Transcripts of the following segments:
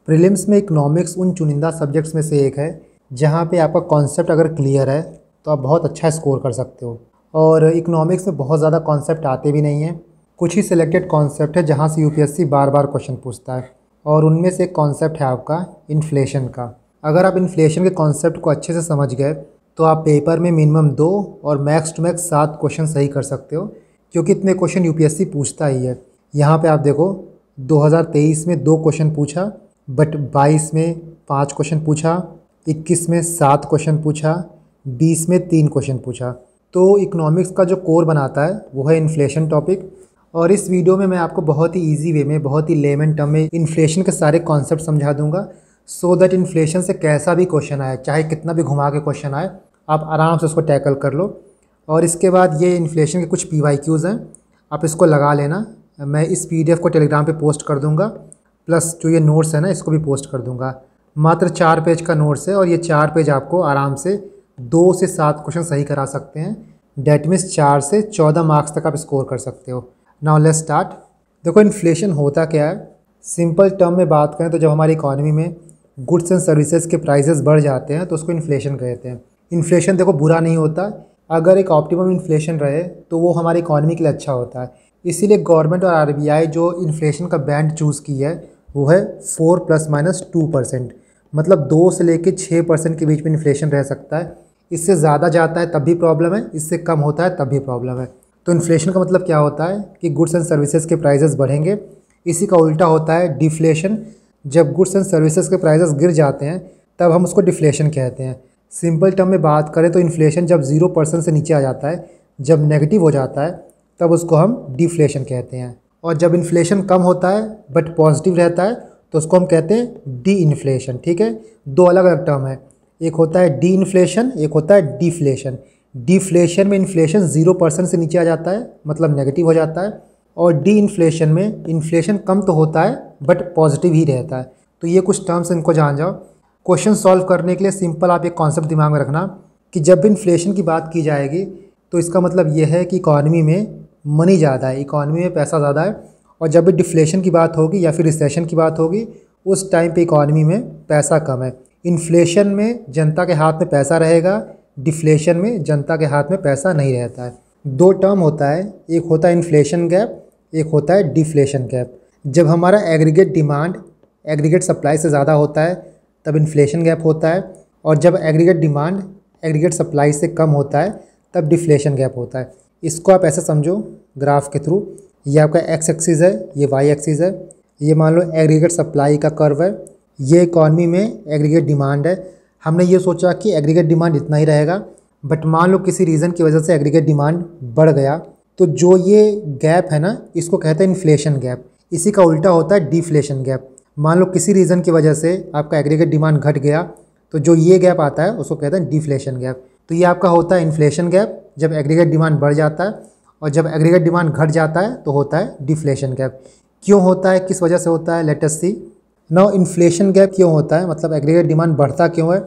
Prelims में economics उन चुनिंदा सब्जेक्ट्स में से एक है जहाँ पे आपका कॉन्सेप्ट अगर क्लियर है तो आप बहुत अच्छा स्कोर कर सकते हो। और इकोनॉमिक्स में बहुत ज़्यादा कॉन्सेप्ट आते भी नहीं हैं, कुछ ही सिलेक्टेड कॉन्सेप्ट है जहाँ से यूपीएससी बार बार क्वेश्चन पूछता है। और उनमें से एक कॉन्सेप्ट है आपका इन्फ्लेशन का। अगर आप इन्फ्लेशन के कॉन्सेप्ट को अच्छे से समझ गए तो आप पेपर में मिनिमम 2 और मैक्स टू मैक्स 7 क्वेश्चन सही कर सकते हो, क्योंकि इतने क्वेश्चन यूपीएससी पूछता ही है। यहाँ पे आप देखो 2023 में 2 क्वेश्चन पूछा, बट 22 में 5 क्वेश्चन पूछा, 21 में 7 क्वेश्चन पूछा, 20 में 3 क्वेश्चन पूछा। तो इकोनॉमिक्स का जो कोर बनाता है वो है इन्फ्लेशन टॉपिक। और इस वीडियो में मैं आपको बहुत ही ईजी वे में, बहुत ही लेमन टर्म में इन्फ्लेशन के सारे कॉन्सेप्ट समझा दूंगा, सो दैट इन्फ्लेशन से कैसा भी क्वेश्चन आए, चाहे कितना भी घुमा के क्वेश्चन आए, आप आराम से उसको टैकल कर लो। और इसके बाद ये इन्फ्लेशन के कुछ PYQs हैं, आप इसको लगा लेना। मैं इस PDF को टेलीग्राम पे पोस्ट कर दूंगा, प्लस जो ये नोट्स है ना इसको भी पोस्ट कर दूंगा। मात्र 4 पेज का नोट्स है और ये 4 पेज आपको आराम से 2 से 7 क्वेश्चन सही करा सकते हैं। डैट मीन्स 4 से 14 मार्क्स तक आप स्कोर कर सकते हो। Now let's start. देखो इन्फ्लेशन होता क्या है, सिंपल टर्म में बात करें तो जब हमारी इकॉनमी में गुड्स एंड सर्विसेज के प्राइसेस बढ़ जाते हैं तो उसको इन्फ्लेशन कहते हैं। इन्फ्लेशन देखो बुरा नहीं होता, अगर एक ऑप्टिमम इन्फ्लेशन रहे तो वो हमारी इकॉनमी के लिए अच्छा होता है। इसीलिए गवर्नमेंट और RBI जो इन्फ्लेशन का बैंड चूज़ की है वो है 4 ± 2%, मतलब 2 से लेकर 6% के बीच में इन्फ्लेशन रह सकता है। इससे ज़्यादा जाता है तब भी प्रॉब्लम है, इससे कम होता है तब भी प्रॉब्लम है। तो इन्फ्लेशन का मतलब क्या होता है कि गुड्स एंड सर्विसेज के प्राइसेस बढ़ेंगे। इसी का उल्टा होता है डिफ्लेशन। जब गुड्स एंड सर्विसेज के प्राइसेस गिर जाते हैं तब हम उसको डिफ्लेशन कहते हैं। सिंपल टर्म में बात करें तो इन्फ्लेशन जब 0% से नीचे आ जाता है, जब नेगेटिव हो जाता है, तब उसको हम डिफ्लेशन कहते हैं। और जब इन्फ्लेशन कम होता है बट पॉजिटिव रहता है तो उसको हम कहते हैं डी इन्फ्लेशन। ठीक है, 2 अलग अलग टर्म है, एक होता है डी इन्फ्लेशन, एक होता है डिफ्लेशन। डिफ्लेशन में इन्फ्लेशन 0% से नीचे आ जाता है, मतलब नेगेटिव हो जाता है। और डी इन्फ्लेशन में इन्फ्लेशन कम तो होता है बट पॉजिटिव ही रहता है। तो ये कुछ टर्म्स इनको जान जाओ। क्वेश्चन सॉल्व करने के लिए सिंपल आप एक कॉन्सेप्ट दिमाग में रखना कि जब भी इन्फ्लेशन की बात की जाएगी तो इसका मतलब ये है कि इकॉनमी में मनी ज़्यादा है, इकॉनमी में पैसा ज़्यादा है। और जब भी डिफ्लेशन की बात होगी या फिर रिसेशन की बात होगी उस टाइम पे इकॉनमी में पैसा कम है। इन्फ्लेशन में जनता के हाथ में पैसा रहेगा, डिफ्लेशन में जनता के हाथ में पैसा नहीं रहता है। 2 टर्म होता है, एक होता है इन्फ्लेशन गैप, एक होता है डिफ्लेशन गैप। जब हमारा एग्रीगेट डिमांड एग्रीगेट सप्लाई से ज़्यादा होता है तब इन्फ्लेशन गैप होता है, और जब एग्रीगेट डिमांड एग्रीगेट सप्लाई से कम होता है तब डिफ्लेशन गैप होता है। इसको आप ऐसे समझो ग्राफ के थ्रू, ये आपका एक्स एक्सिस है, ये वाई एक्सिस है। ये मान लो एग्रीगेट सप्लाई का कर्व है, ये इकॉनमी में एग्रीगेट डिमांड है। हमने ये सोचा कि एग्रीगेट डिमांड इतना ही रहेगा, बट मान लो किसी रीज़न की वजह से एग्रीगेट डिमांड बढ़ गया तो जो ये गैप है ना इसको कहते हैं इन्फ्लेशन गैप। इसी का उल्टा होता है डिफ्लेशन गैप। मान लो किसी रीज़न की वजह से आपका एग्रीगेट डिमांड घट गया तो जो ये गैप आता है उसको कहते हैं डिफ्लेशन गैप। तो ये आपका होता है इन्फ्लेशन गैप जब एग्रीगेट डिमांड बढ़ जाता है, और जब एग्रीगेट डिमांड घट जाता है तो होता है डिफ्लेशन गैप। क्यों होता है, किस वजह से होता है, लेट अस सी। नाउ इन्फ्लेशन गैप क्यों होता है, मतलब एग्रीगेट डिमांड बढ़ता क्यों है?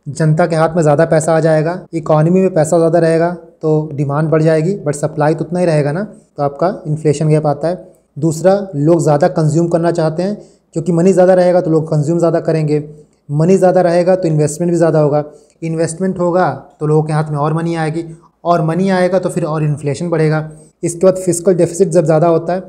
जनता के हाथ में ज़्यादा पैसा आ जाएगा, इकॉनमी में पैसा ज़्यादा रहेगा तो डिमांड बढ़ जाएगी, बट सप्लाई तो उतना ही रहेगा ना, तो आपका इन्फ्लेशन गैप आता है। दूसरा, लोग ज़्यादा कंज्यूम करना चाहते हैं, क्योंकि मनी ज़्यादा रहेगा तो लोग कंज्यूम ज़्यादा करेंगे। मनी ज़्यादा रहेगा तो इन्वेस्टमेंट भी ज़्यादा होगा, इन्वेस्टमेंट होगा तो लोगों के हाथ में और मनी आएगी, और मनी आएगा तो फिर और इन्फ्लेशन बढ़ेगा। इसके बाद फिस्कल डेफिसिट जब ज़्यादा होता है,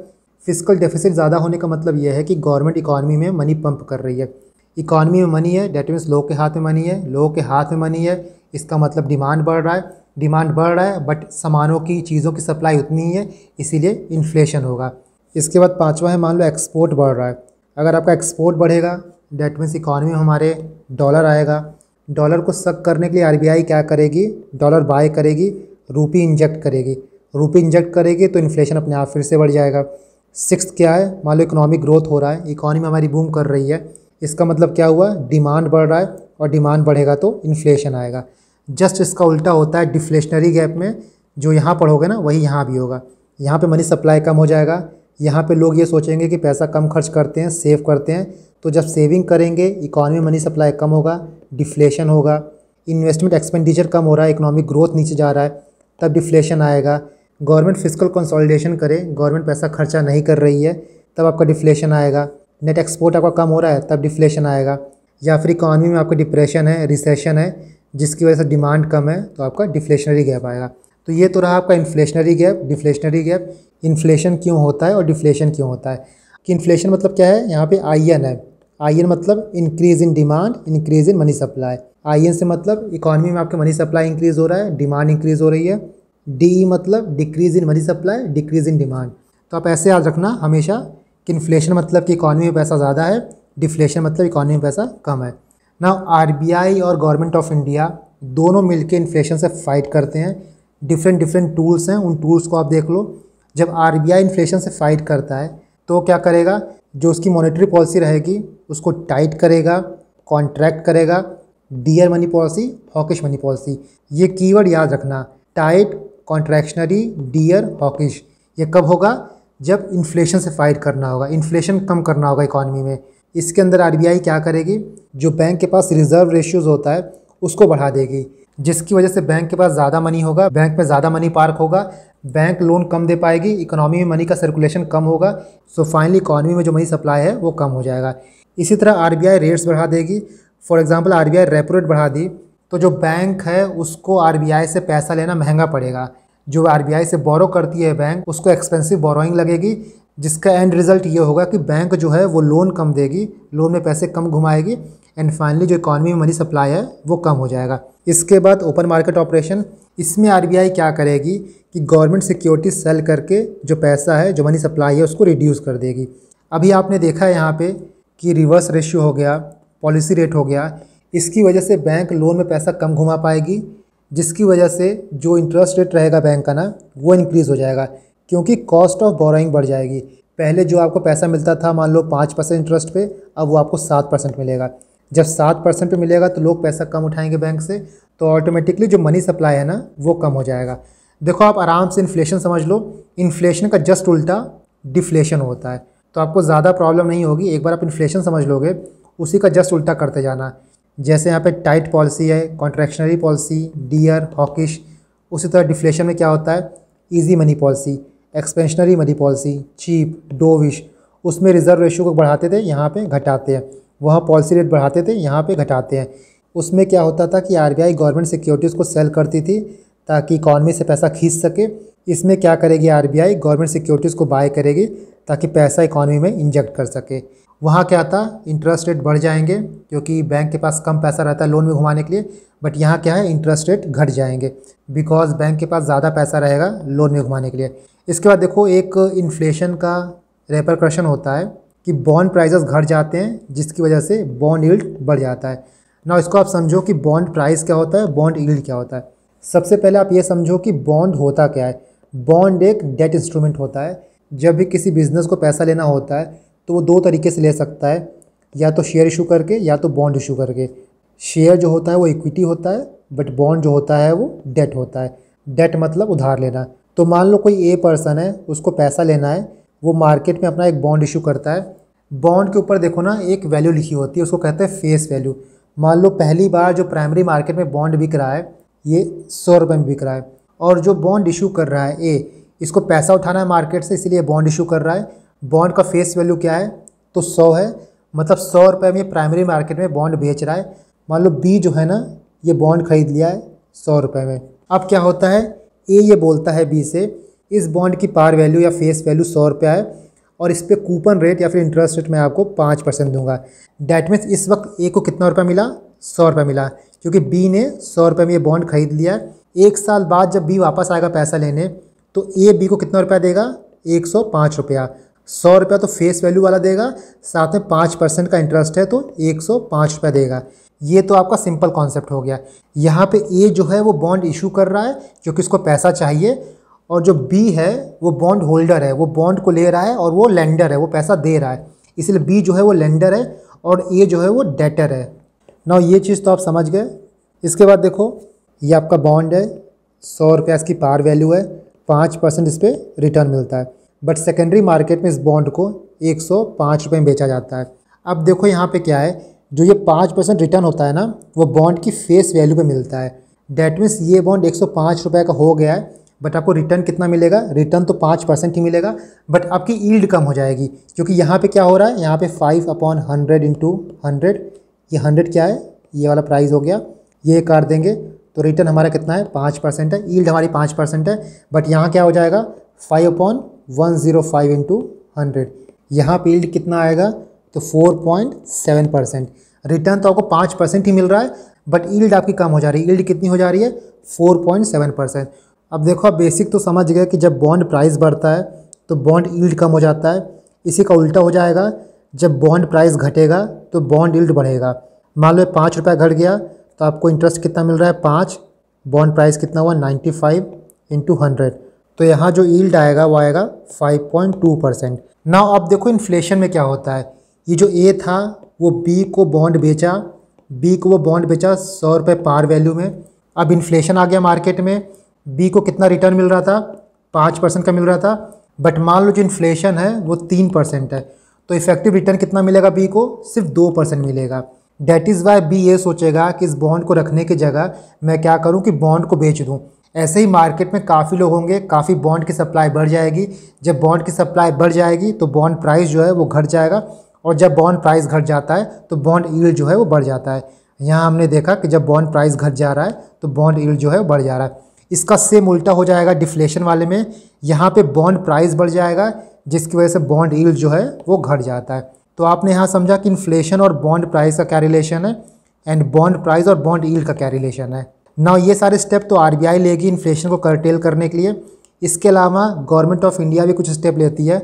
फिस्कल डेफिसिट ज़्यादा होने का मतलब यह है कि गवर्नमेंट इकॉनमी में मनी पंप कर रही है। इकॉनमी में मनी है, डेट मीन्स लोगों के हाथ में मनी है, लोगों के हाथ में मनी है, इसका मतलब डिमांड बढ़ रहा है। डिमांड बढ़ रहा है बट सामानों की, चीज़ों की सप्लाई उतनी ही है, इसीलिए इन्फ्लेशन होगा। इसके बाद 5वां है, मान लो एक्सपोर्ट बढ़ रहा है। अगर आपका एक्सपोर्ट बढ़ेगा डेट मीन्स इकॉनमी में हमारे डॉलर आएगा। डॉलर को सक करने के लिए RBI क्या करेगी, डॉलर बाय करेगी, रूपी इंजेक्ट करेगी। रूपी इंजेक्ट करेगी तो इन्फ्लेशन अपने आप फिर से बढ़ जाएगा। 6th क्या है, मान लो इकोनॉमिक ग्रोथ हो रहा है, इकॉनमी हमारी बूम कर रही है, इसका मतलब क्या हुआ, डिमांड बढ़ रहा है, और डिमांड बढ़ेगा तो इन्फ्लेशन आएगा। जस्ट इसका उल्टा होता है डिफ्लेशनरी गैप में, जो यहाँ पढ़ोगे ना वही यहाँ भी होगा। यहाँ पे मनी सप्लाई कम हो जाएगा, यहाँ पे लोग ये सोचेंगे कि पैसा कम खर्च करते हैं, सेव करते हैं, तो जब सेविंग करेंगे इकॉनमी में मनी सप्लाई कम होगा, डिफ्लेशन होगा। इन्वेस्टमेंट एक्सपेंडिचर कम हो रहा है, इकोनॉमिक ग्रोथ नीचे जा रहा है, तब डिफ्लेशन आएगा। गवर्नमेंट फिस्कल कंसोलिडेशन करे, गवर्नमेंट पैसा खर्चा नहीं कर रही है, तब आपका डिफ्लेशन आएगा। नेट एक्सपोर्ट आपका कम हो रहा है तब डिफ्लेशन आएगा, या फिर इकॉनमी में आपका डिप्रेशन है, रिसेशन है, जिसकी वजह से डिमांड कम है तो आपका डिफ्लेशनरी गैप आएगा। तो ये तो रहा आपका inflationary gap, deflationary gap. Inflation क्यों होता है और डिफ्लेशन क्यों होता है कि इन्फ्लेशन मतलब क्या है, यहाँ पे IN है। IN मतलब increase in demand, increase in money supply. IN से मतलब इकॉनमी में आपके मनी सप्लाई इंक्रीज़ हो रहा है, डिमांड इंक्रीज़ हो रही है। DE मतलब decrease in money supply, decrease in demand. तो आप ऐसे याद रखना हमेशा कि इन्फ्लेशन मतलब कि इकॉनमी में पैसा ज़्यादा है, डिफ्लेशन मतलब इकॉनमी में पैसा कम है। नाउ RBI और गवर्नमेंट ऑफ इंडिया दोनों मिलकर इन्फ्लेशन से फाइट करते हैं। डिफरेंट टूल्स हैं, उन टूल्स को आप देख लो। जब RBI इन्फ्लेशन से फाइट करता है तो क्या करेगा, जो उसकी मॉनेटरी पॉलिसी रहेगी उसको टाइट करेगा, कॉन्ट्रैक्ट करेगा। Dear money policy, hawkish money policy, ये कीवर्ड याद रखना, टाइट, कॉन्ट्रैक्शनरी, डियर, हॉकिश। ये कब होगा, जब इन्फ्लेशन से फाइट करना होगा, इन्फ्लेशन कम करना होगा इकॉनमी में। इसके अंदर RBI क्या करेगी, जो बैंक के पास रिजर्व रेशियोज़ होता है उसको बढ़ा देगी, जिसकी वजह से बैंक के पास ज़्यादा मनी होगा, बैंक में ज़्यादा मनी पार्क होगा, बैंक लोन कम दे पाएगी, इकोनॉमी में मनी का सर्कुलेशन कम होगा। सो फाइनली इकॉनमी में जो मनी सप्लाई है वो कम हो जाएगा। इसी तरह RBI रेट्स बढ़ा देगी। For example RBI repo rate बढ़ा दी तो जो बैंक है उसको RBI से पैसा लेना महंगा पड़ेगा। जो RBI से बोरो करती है बैंक, उसको एक्सपेंसिव बोरोइंग लगेगी, जिसका एंड रिजल्ट ये होगा कि बैंक जो है वो लोन कम देगी, लोन में पैसे कम घुमाएगी, एंड फाइनली जो इकॉनमी में मनी सप्लाई है वो कम हो जाएगा। इसके बाद ओपन मार्केट ऑपरेशन, इसमें RBI क्या करेगी कि गवर्नमेंट सिक्योरिटी सेल करके जो पैसा है, जो मनी सप्लाई है, उसको रिड्यूस कर देगी। अभी आपने देखा है यहाँ पे कि रिवर्स रेशियो हो गया, पॉलिसी रेट हो गया, इसकी वजह से बैंक लोन में पैसा कम घुमा पाएगी, जिसकी वजह से जो इंटरेस्ट रेट रहेगा बैंक का ना वो इंक्रीज़ हो जाएगा, क्योंकि कॉस्ट ऑफ बोरोइंग बढ़ जाएगी। पहले जो आपको पैसा मिलता था मान लो 5% इंटरेस्ट पे, अब वो आपको 7% मिलेगा। जब 7% पे मिलेगा तो लोग पैसा कम उठाएंगे बैंक से, तो ऑटोमेटिकली जो मनी सप्लाई है ना वो कम हो जाएगा। देखो आप आराम से इन्फ्लेशन समझ लो, इन्फ्लेशन का जस्ट उल्टा डिफ्लेशन होता है, तो आपको ज़्यादा प्रॉब्लम नहीं होगी। एक बार आप इन्फ्लेशन समझ लोगे, उसी का जस्ट उल्टा करते जाना। जैसे यहाँ पे टाइट पॉलिसी है, कॉन्ट्रैक्शनरी पॉलिसी, डियर, हॉकिश। उसी तरह डिफ्लेशन में क्या होता है, easy money policy, expansionary money policy, cheap, dovish. उसमें रिजर्व रेशियो को बढ़ाते थे, यहाँ पे घटाते हैं। वहाँ पॉलिसी रेट बढ़ाते थे, यहाँ पे घटाते हैं। उसमें क्या होता था कि RBI गवर्नमेंट सिक्योरिटीज़ को सेल करती थी ताकि इकॉनमी से पैसा खींच सके। इसमें क्या करेगी RBI, गवर्नमेंट सिक्योरिटीज़ को बाय करेगी ताकि पैसा इकॉनमी में इंजेक्ट कर सके। वहाँ क्या था, इंटरेस्ट रेट बढ़ जाएंगे क्योंकि बैंक के पास कम पैसा रहता है लोन में घुमाने के लिए, बट यहाँ क्या है, इंटरेस्ट रेट घट जाएंगे बिकॉज बैंक के पास ज़्यादा पैसा रहेगा लोन में घुमाने के लिए। इसके बाद देखो एक इन्फ्लेशन का रेपरकशन होता है कि बॉन्ड प्राइसेस घट जाते हैं, जिसकी वजह से बॉन्ड यील्ड बढ़ जाता है। ना इसको आप समझो कि बॉन्ड प्राइस क्या होता है, बॉन्ड यील्ड क्या होता है। सबसे पहले आप ये समझो कि बॉन्ड होता क्या है। बॉन्ड एक डेट इंस्ट्रूमेंट होता है। जब भी किसी बिजनेस को पैसा लेना होता है तो वो दो तरीके से ले सकता है, या तो शेयर इशू करके या तो बॉन्ड इशू करके। शेयर जो होता है वो इक्विटी होता है, बट बॉन्ड जो होता है वो डेट होता है। डेट मतलब उधार लेना। तो मान लो कोई पर्सन है, उसको पैसा लेना है, वो मार्केट में अपना एक बॉन्ड इशू करता है। बॉन्ड के ऊपर देखो ना एक वैल्यू लिखी होती है, उसको कहते हैं फेस वैल्यू। मान लो पहली बार जो प्राइमरी मार्केट में बॉन्ड बिक रहा है ये 100 रुपये में बिक रहा है, और जो बॉन्ड इशू कर रहा है इसको पैसा उठाना है मार्केट से, इसीलिए बॉन्ड इशू कर रहा है। बॉन्ड का फेस वैल्यू क्या है, तो 100 है, मतलब 100 रुपये में प्राइमरी मार्केट में बॉन्ड बेच रहा है। मान लो बी जो है ना ये बॉन्ड खरीद लिया है 100 रुपये में। अब क्या होता है, ये बोलता है बी से इस बॉन्ड की पार वैल्यू या फेस वैल्यू 100 रुपये है, और इस पर कूपन रेट या फिर इंटरेस्ट रेट मैं आपको 5% दूंगा। डैट मीन्स इस वक्त ए को कितना रुपया मिला, 100 रुपये मिला, क्योंकि बी ने 100 रुपये में ये बॉन्ड खरीद लिया। एक साल बाद जब बी वापस आएगा पैसा लेने तो ए बी को कितना रुपया देगा, 105 रुपया। 100 रुपया तो फेस वैल्यू वाला देगा, साथ में 5% का इंटरेस्ट है तो 105 रुपया देगा। ये तो आपका सिंपल कॉन्सेप्ट हो गया। यहाँ पे ए जो है वो बॉन्ड इशू कर रहा है क्योंकि उसको पैसा चाहिए, और जो बी है वो बॉन्ड होल्डर है, वो बॉन्ड को ले रहा है, और वो लेंडर है, वो पैसा दे रहा है। इसलिए बी जो है वो लेंडर है और ए जो है वो डेटर है। ना ये चीज़ तो आप समझ गए। इसके बाद देखो ये आपका बॉन्ड है, 100 रुपया इसकी पार वैल्यू है, 5% इस पर रिटर्न मिलता है, बट सेकेंडरी मार्केट में इस बॉन्ड को 105 रुपये में बेचा जाता है। अब देखो यहाँ पे क्या है, जो ये 5% रिटर्न होता है ना वो बॉन्ड की फेस वैल्यू पे मिलता है। डैट मीन्स ये बॉन्ड 105 रुपये का हो गया है, बट आपको रिटर्न कितना मिलेगा, रिटर्न तो 5% ही मिलेगा, बट आपकी यील्ड कम हो जाएगी, क्योंकि यहाँ पे क्या हो रहा है, यहाँ पे 5/100 इंटू 100, ये 100 क्या है, ये वाला प्राइस हो गया, ये काट देंगे तो रिटर्न हमारा कितना है, 5% है, यील्ड हमारी 5% है, बट यहाँ क्या हो जाएगा 5/105 इंटू 100, यहाँ पे यील्ड कितना आएगा, तो 4.7%। रिटर्न तो आपको 5% ही मिल रहा है, बट यील्ड आपकी कम हो जा रही है, यील्ड कितनी हो जा रही है, 4.7%। अब देखो, आप बेसिक तो समझ गए कि जब बॉन्ड प्राइस बढ़ता है तो बॉन्ड यील्ड कम हो जाता है, इसी का उल्टा हो जाएगा, जब बॉन्ड प्राइस घटेगा तो बॉन्ड यील्ड बढ़ेगा। मान लो 5 रुपये घट गया तो आपको इंटरेस्ट कितना मिल रहा है, 5, बॉन्ड प्राइस कितना हुआ 95 इंटू 100, तो यहाँ जो यील्ड आएगा वो आएगा 5.2%। नाउ अब देखो इन्फ्लेशन में क्या होता है, ये जो ए था वो बी को बॉन्ड बेचा, बी को वो बॉन्ड बेचा 100 रुपये पार वैल्यू में। अब इन्फ्लेशन आ गया मार्केट में, बी को कितना रिटर्न मिल रहा था, 5% का मिल रहा था, बट मान लो जो इन्फ्लेशन है वो 3% है, तो इफेक्टिव रिटर्न कितना मिलेगा बी को, सिर्फ 2% मिलेगा। डैट इज़ वाई बी ये सोचेगा कि इस बॉन्ड को रखने की जगह मैं क्या करूं कि बॉन्ड को बेच दूं। ऐसे ही मार्केट में काफ़ी लोग होंगे, काफ़ी बॉन्ड की सप्लाई बढ़ जाएगी, जब बॉन्ड की सप्लाई बढ़ जाएगी तो बॉन्ड प्राइस जो है वो घट जाएगा, और जब बॉन्ड प्राइस घट जाता है तो बॉन्ड यील्ड जो है वो बढ़ जाता है। यहाँ हमने देखा कि जब बॉन्ड प्राइस घट जा रहा है तो बॉन्ड यील्ड जो है वो बढ़ जा रहा है। इसका सेम उल्टा हो जाएगा डिफ्लेशन वाले में, यहाँ पे बॉन्ड प्राइस बढ़ जाएगा जिसकी वजह से बॉन्ड यील्ड जो है वो घट जाता है। तो आपने यहाँ समझा कि इन्फ्लेशन और बॉन्ड प्राइस का क्या रिलेशन है, एंड बॉन्ड प्राइस और बॉन्ड यील्ड का क्या रिलेशन है। नाउ ये सारे स्टेप तो आरबीआई लेगी इन्फ्लेशन को कर्टेल करने के लिए, इसके अलावा गवर्नमेंट ऑफ इंडिया भी कुछ स्टेप लेती है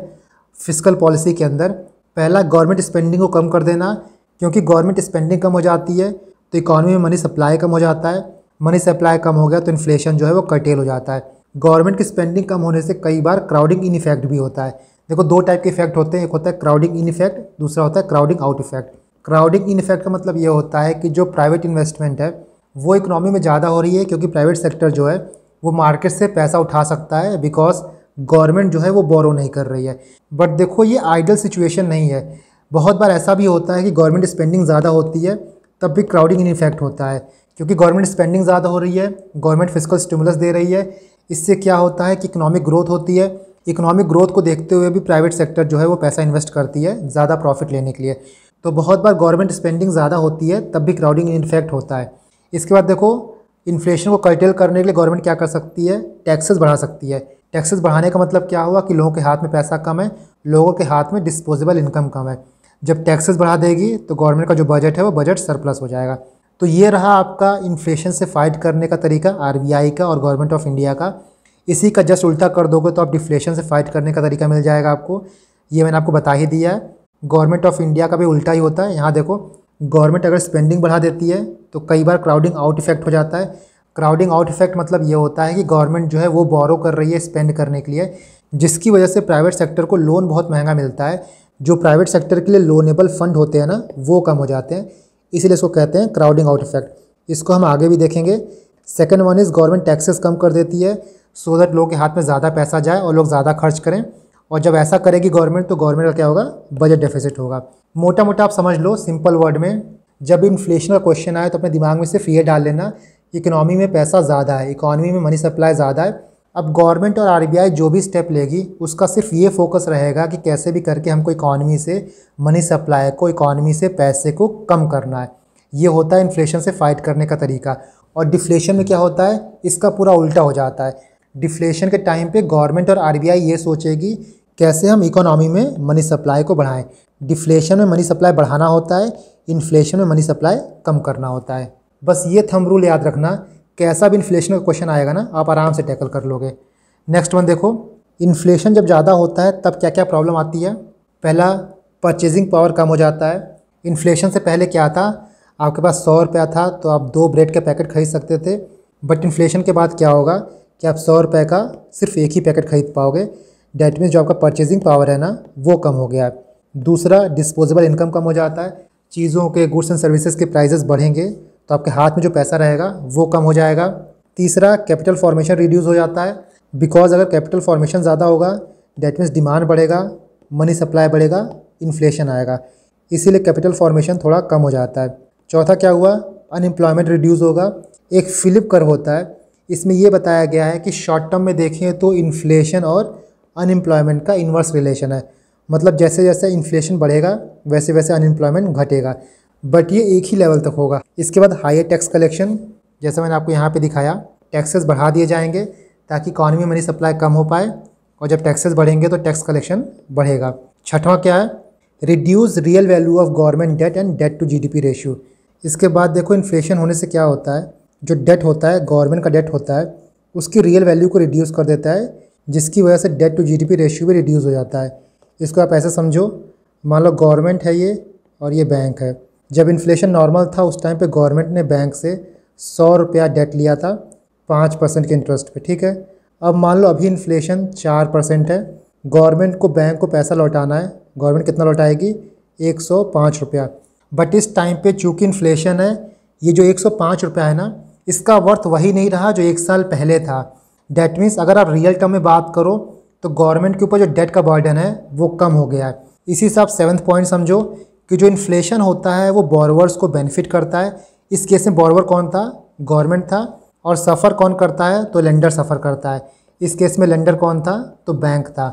फिस्कल पॉलिसी के अंदर। पहला, गवर्नमेंट स्पेंडिंग को कम कर देना, क्योंकि गवर्नमेंट स्पेंडिंग कम हो जाती है तो इकॉनमी में मनी सप्लाई कम हो जाता है, मनी सप्लाई कम हो गया तो इन्फ्लेशन जो है वो कर्टेल हो जाता है। गवर्नमेंट की स्पेंडिंग कम होने से कई बार क्राउडिंग इन इफेक्ट भी होता है। देखो, 2 टाइप के इफेक्ट होते हैं, एक होता है क्राउडिंग इन इफेक्ट, दूसरा होता है crowding out effect. Crowding in effect का मतलब ये होता है कि जो प्राइवेट इन्वेस्टमेंट है वो इकोनॉमी में ज़्यादा हो रही है, क्योंकि प्राइवेट सेक्टर जो है वो मार्केट से पैसा उठा सकता है, बिकॉज गवर्नमेंट जो है वो बोरो नहीं कर रही है। बट देखो, ये आइडियल सिचुएशन नहीं है, बहुत बार ऐसा भी होता है कि गवर्नमेंट स्पेंडिंग ज़्यादा होती है तब भी क्राउडिंग इन इफेक्ट होता है, क्योंकि गवर्नमेंट स्पेंडिंग ज़्यादा हो रही है, गवर्नमेंट फिस्कल स्टिमुलस दे रही है, इससे क्या होता है कि इकोनॉमिक ग्रोथ होती है। इकोनॉमिक ग्रोथ को देखते हुए भी प्राइवेट सेक्टर जो है वो पैसा इन्वेस्ट करती है ज़्यादा प्रॉफिट लेने के लिए। तो बहुत बार गवर्नमेंट स्पेंडिंग ज़्यादा होती है तब भी क्राउडिंग इन इफेक्ट होता है। इसके बाद देखो, इन्फ्लेशन को कर्टेल करने के लिए गवर्नमेंट क्या कर सकती है, टैक्सेस बढ़ा सकती है। टैक्सेस बढ़ाने का मतलब क्या हुआ कि लोगों के हाथ में पैसा कम है, लोगों के हाथ में डिस्पोजेबल इनकम कम है। जब टैक्सेस बढ़ा देगी तो गवर्नमेंट का जो बजट है वो बजट सरप्लस हो जाएगा। तो ये रहा आपका इन्फ्लेशन से फाइट करने का तरीका आरबीआई का और गवर्नमेंट ऑफ इंडिया का। इसी का जस्ट उल्टा कर दोगे तो आप डिफ्लेशन से फाइट करने का तरीका मिल जाएगा आपको। ये मैंने आपको बता ही दिया है। गवर्नमेंट ऑफ इंडिया का भी उल्टा ही होता है। यहाँ देखो, गवर्नमेंट अगर स्पेंडिंग बढ़ा देती है तो कई बार क्राउडिंग आउट इफेक्ट हो जाता है। क्राउडिंग आउट इफेक्ट मतलब ये होता है कि गवर्नमेंट जो है वो बोरो कर रही है स्पेंड करने के लिए, जिसकी वजह से प्राइवेट सेक्टर को लोन बहुत महंगा मिलता है। जो प्राइवेट सेक्टर के लिए लोनेबल फंड होते हैं ना, वो कम हो जाते हैं, इसीलिए इसको कहते हैं क्राउडिंग आउट इफेक्ट। इसको हम आगे भी देखेंगे। Second one is government taxes कम कर देती है सो दैट लोगों के हाथ में ज़्यादा पैसा जाए और लोग ज़्यादा खर्च करें। और जब ऐसा करेगी गवर्नमेंट तो गवर्नमेंट का क्या होगा, बजट डेफिसिट होगा। मोटा मोटा आप समझ लो सिंपल वर्ड में, जब इन्फ्लेशन का क्वेश्चन आए तो अपने दिमाग में सिर्फ ये डाल लेना, इकोनॉमी में पैसा ज़्यादा है, इकोनॉमी में मनी सप्लाई ज़्यादा है। अब गवर्नमेंट और आरबीआई जो भी स्टेप लेगी उसका सिर्फ ये फोकस रहेगा कि कैसे भी करके हमको इकोनॉमी से मनी सप्लाई को, इकोनॉमी से पैसे को कम करना है। ये होता है इन्फ्लेशन से फाइट करने का तरीका। और डिफ्लेशन में क्या होता है, इसका पूरा उल्टा हो जाता है। डिफ्लेशन के टाइम पे गवर्नमेंट और आरबीआई ये सोचेगी कैसे हम इकोनॉमी में मनी सप्लाई को बढ़ाएं। डिफ्लेशन में मनी सप्लाई बढ़ाना होता है, इन्फ्लेशन में मनी सप्लाई कम करना होता है। बस ये थंब रूल याद रखना, कैसा भी इन्फ्लेशन का क्वेश्चन आएगा ना आप आराम से टैकल कर लोगे। नेक्स्ट वन देखो, इन्फ्लेशन जब ज़्यादा होता है तब क्या क्या प्रॉब्लम आती है। पहला, परचेजिंग पावर कम हो जाता है। इन्फ्लेशन से पहले क्या था, आपके पास 100 रुपया था तो आप 2 ब्रेड के पैकेट खरीद सकते थे। बट इन्फ्लेशन के बाद क्या होगा कि आप 100 रुपये का सिर्फ एक ही पैकेट खरीद पाओगे। डैट मीन्स जो आपका परचेजिंग पावर है ना वो कम हो गया है। दूसरा, डिस्पोजेबल इनकम कम हो जाता है। चीज़ों के, गुड्स एंड सर्विसेज के प्राइसेस बढ़ेंगे तो आपके हाथ में जो पैसा रहेगा वो कम हो जाएगा। तीसरा, कैपिटल फॉर्मेशन रिड्यूस हो जाता है, बिकॉज अगर कैपिटल फॉर्मेशन ज़्यादा होगा डैट मीन्स डिमांड बढ़ेगा, मनी सप्लाई बढ़ेगा, इन्फ्लेशन आएगा, इसीलिए कैपिटल फॉर्मेशन थोड़ा कम हो जाता है। चौथा क्या हुआ, अनएम्प्लॉयमेंट रिड्यूस होगा। एक फिलिप कर्व होता है, इसमें ये बताया गया है कि शॉर्ट टर्म में देखें तो इन्फ्लेशन और अनएम्प्लॉयमेंट का इन्वर्स रिलेशन है। मतलब जैसे जैसे इन्फ्लेशन बढ़ेगा वैसे वैसे अनएम्प्लॉयमेंट घटेगा, बट ये एक ही लेवल तक होगा। इसके बाद हायर टैक्स कलेक्शन, जैसे मैंने आपको यहाँ पे दिखाया, टैक्सेस बढ़ा दिए जाएंगे ताकि इकॉनमी मनी सप्लाई कम हो पाए, और जब टैक्सेस बढ़ेंगे तो टैक्स कलेक्शन बढ़ेगा। छठवां क्या है, reduce real value of government debt and debt to GDP ratio. इसके बाद देखो इन्फ्लेशन होने से क्या होता है, जो डेट होता है, गवर्नमेंट का डेट होता है, उसकी रियल वैल्यू को रिड्यूस कर देता है, जिसकी वजह से डेट टू जीडीपी रेशियो भी रिड्यूस हो जाता है। इसको आप ऐसे समझो, मान लो गवर्नमेंट है ये और ये बैंक है। जब इन्फ्लेशन नॉर्मल था उस टाइम पे गवर्नमेंट ने बैंक से 100 रुपया डेट लिया था 5% के इंटरेस्ट पे, ठीक है। अब मान लो अभी इन्फ्लेशन 4% है, गवर्नमेंट को बैंक को पैसा लौटाना है, गवर्नमेंट कितना लौटाएगी, 105 रुपया। बट इस टाइम पे चूँकि इन्फ्लेशन है, ये जो 105 रुपया है ना, इसका वर्थ वही नहीं रहा जो 1 साल पहले था। डैट मीन्स अगर आप रियल टर्म में बात करो तो गवर्नमेंट के ऊपर जो डेट का बर्डन है वो कम हो गया है। इसी से आप 7वां पॉइंट समझो कि जो इन्फ्लेशन होता है वो बोरोवर्स को बेनिफिट करता है। इस केस में बोरोवर कौन था, गवर्नमेंट था, और सफ़र कौन करता है, तो लेंडर सफ़र करता है। इस केस में लेंडर कौन था, तो बैंक था।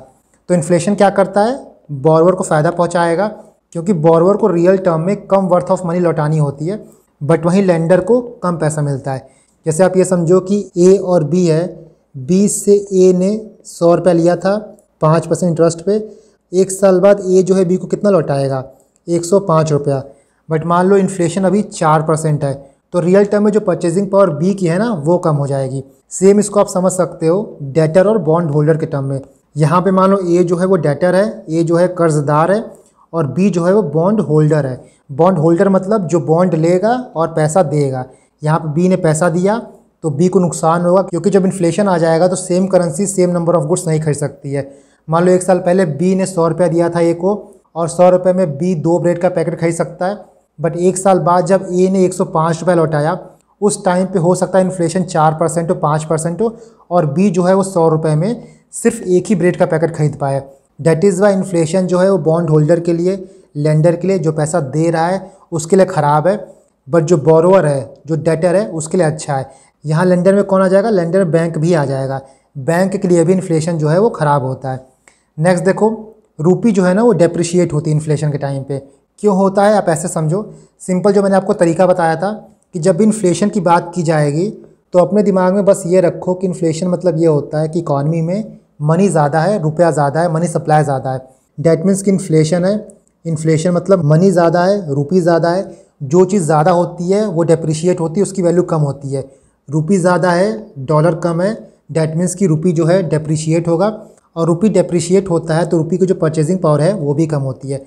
तो इन्फ्लेशन क्या करता है, बोरोवर को फ़ायदा पहुँचाएगा, क्योंकि बोरोवर को रियल टर्म में कम वर्थ ऑफ मनी लौटानी होती है, बट वहीं लेंडर को कम पैसा मिलता है। जैसे आप ये समझो कि ए और बी है, बी से ए ने 100 रुपया लिया था 5% इंटरेस्ट पे, 1 साल बाद ए जो है बी को कितना लौटाएगा, 105 रुपया। बट मान लो इन्फ्लेशन अभी 4% है, तो रियल टर्म में जो परचेजिंग पावर बी की है ना वो कम हो जाएगी। सेम इसको आप समझ सकते हो डेटर और बॉन्ड होल्डर के टर्म में। यहाँ पे मान लो ए जो है वो डेटर है, ए जो है कर्जदार है, और बी जो है वो बॉन्ड होल्डर है। बॉन्ड होल्डर मतलब जो बॉन्ड लेगा और पैसा देगा। यहाँ पे बी ने पैसा दिया तो बी को नुकसान होगा, क्योंकि जब इन्फ्लेशन आ जाएगा तो same currency same number of goods नहीं खरीद सकती है। मान लो 1 साल पहले बी ने 100 रुपया दिया था ए को, और 100 रुपये में बी 2 ब्रेड का पैकेट खरीद सकता है। बट 1 साल बाद जब ए ने 105 रुपया लौटाया, उस टाइम पे हो सकता है इन्फ्लेशन 4% हो, 5% हो, और बी जो है वो 100 रुपये में सिर्फ एक ही ब्रेड का पैकेट खरीद पाए। डेट इज़ वाई इन्फ्लेशन जो है वो बॉन्ड होल्डर के लिए, लेंडर के लिए, जो पैसा दे रहा है उसके लिए ख़राब है, बट जो बोरोवर है, जो डेटर है, उसके लिए अच्छा है। यहाँ लेंडर में कौन आ जाएगा, लेंडर में बैंक भी आ जाएगा। बैंक के लिए भी इन्फ्लेशन जो है वो ख़राब होता है। नेक्स्ट देखो, रूपी जो है ना वो डेप्रिशिएट होती है इन्फ्लेशन के टाइम पे। क्यों होता है, आप ऐसे समझो, सिंपल जो मैंने आपको तरीका बताया था कि जब भी इन्फ्लेशन की बात की जाएगी तो अपने दिमाग में बस ये रखो कि इन्फ्लेशन मतलब ये होता है कि इकॉनमी में मनी ज़्यादा है, रुपया ज़्यादा है, मनी सप्लाई ज़्यादा है। डैट मीन्स कि इन्फ्लेशन है, इन्फ्लेशन मतलब मनी ज़्यादा है, रुपी ज़्यादा है। जो चीज़ ज़्यादा होती है वो डेप्रिशिएट होती है, उसकी वैल्यू कम होती है। रुपी ज़्यादा है, डॉलर कम है, डैट मीन्स कि रुपी जो है डेप्रिशिएट होगा, और रुपी डेप्रिशिएट होता है तो रुपी की जो परचेजिंग पावर है वो भी कम होती है।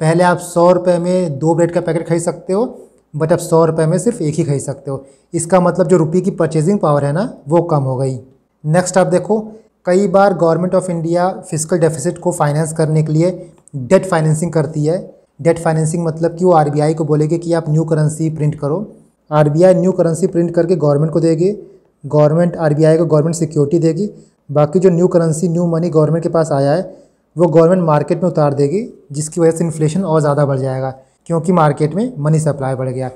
पहले आप 100 रुपये में 2 ब्रेड का पैकेट खरीद सकते हो, बट अब 100 रुपये में सिर्फ एक ही खरीद सकते हो। इसका मतलब जो रुपी की परचेजिंग पावर है ना वो कम हो गई। नेक्स्ट आप देखो, कई बार government of India physical deficit को फाइनेंस करने के लिए डेट फाइनेंसिंग करती है। डेट फाइनेंसिंग मतलब कि वो आरबीआई को बोलेगी कि आप न्यू करेंसी प्रिंट करो। आरबीआई न्यू करेंसी प्रिंट करके गवर्नमेंट को देगी, गवर्नमेंट आरबीआई को गवर्नमेंट सिक्योरिटी देगी। बाकी जो new currency, new money government के पास आया है वो गवर्नमेंट मार्केट में उतार देगी, जिसकी वजह से इन्फ्लेशन और ज़्यादा बढ़ जाएगा, क्योंकि मार्केट में मनी सप्लाई बढ़ गया।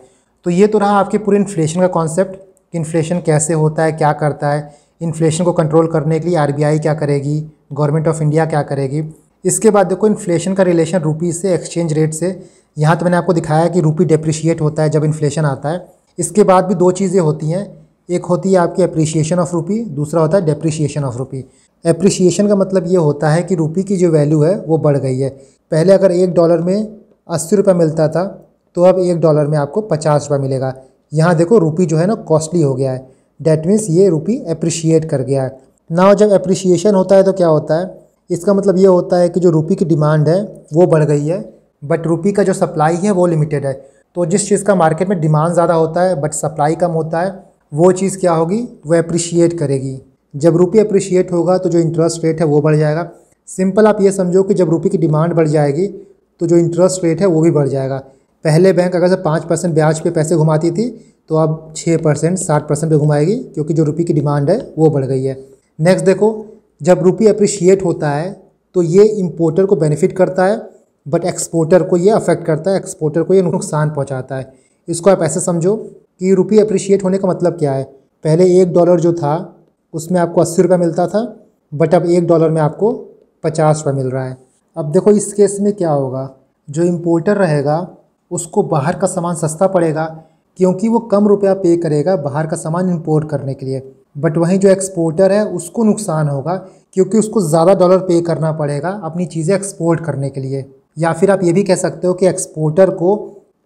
तो ये तो रहा आपके पूरे इन्फ्लेशन का कॉन्सेप्ट कि इन्फ्लेशन कैसे होता है, क्या करता है। इन्फ्लेशन को कंट्रोल करने के लिए आरबीआई क्या करेगी, गवर्नमेंट ऑफ इंडिया क्या करेगी। इसके बाद देखो इन्फ्लेशन का रिलेशन रुपी से, एक्सचेंज रेट से। यहाँ तो मैंने आपको दिखाया कि रुपी डेप्रिशिएट होता है जब इन्फ्लेशन आता है। इसके बाद भी 2 चीज़ें होती हैं, एक होती है आपकी एप्रिसिएशन ऑफ रुपी, दूसरा होता है डेप्रिसिएशन ऑफ रुपी। एप्रिसिएशन का मतलब ये होता है कि रुपी की जो वैल्यू है वो बढ़ गई है। पहले अगर $1 में 80 रुपये मिलता था तो अब $1 में आपको 50 रुपये मिलेगा। यहाँ देखो रुपी जो है ना कॉस्टली हो गया है, डैट मीन्स ये रुपी एप्रिशिएट कर गया है ना। जब एप्रिसिएशन होता है तो क्या होता है, इसका मतलब ये होता है कि जो रुपी की डिमांड है वो बढ़ गई है, बट रुपी का जो सप्लाई है वो लिमिटेड है। तो जिस चीज़ का मार्केट में डिमांड ज़्यादा होता है बट सप्लाई कम होता है, वो चीज़ क्या होगी, वो एप्रिशिएट करेगी। जब रुपी एप्रिशिएट होगा तो जो इंटरेस्ट रेट है वो बढ़ जाएगा। सिंपल आप ये समझो कि जब रुपी की डिमांड बढ़ जाएगी तो जो इंटरेस्ट रेट है वो भी बढ़ जाएगा। पहले बैंक अगर से 5% ब्याज पे पैसे घुमाती थी तो अब 6%, 7% पे घुमाएगी, क्योंकि जो रुपी की डिमांड है वो बढ़ गई है। नेक्स्ट देखो, जब रुपी एप्रिशिएट होता है तो ये इंपोर्टर को बेनिफिट करता है, बट एक्सपोर्टर को ये अफेक्ट करता है, एक्सपोर्टर को ये नुकसान पहुंचाता है। इसको आप ऐसे समझो कि रुपी एप्रिशिएट होने का मतलब क्या है। पहले $1 जो था उसमें आपको 80 रुपये मिलता था, बट अब $1 में आपको 50 रुपये मिल रहा है। अब देखो इस केस में क्या होगा, जो इम्पोर्टर रहेगा उसको बाहर का सामान सस्ता पड़ेगा क्योंकि वो कम रुपया पे करेगा बाहर का सामान इंपोर्ट करने के लिए, बट वहीं जो एक्सपोर्टर है उसको नुकसान होगा क्योंकि उसको ज़्यादा डॉलर पे करना पड़ेगा अपनी चीज़ें एक्सपोर्ट करने के लिए। या फिर आप ये भी कह सकते हो कि एक्सपोर्टर को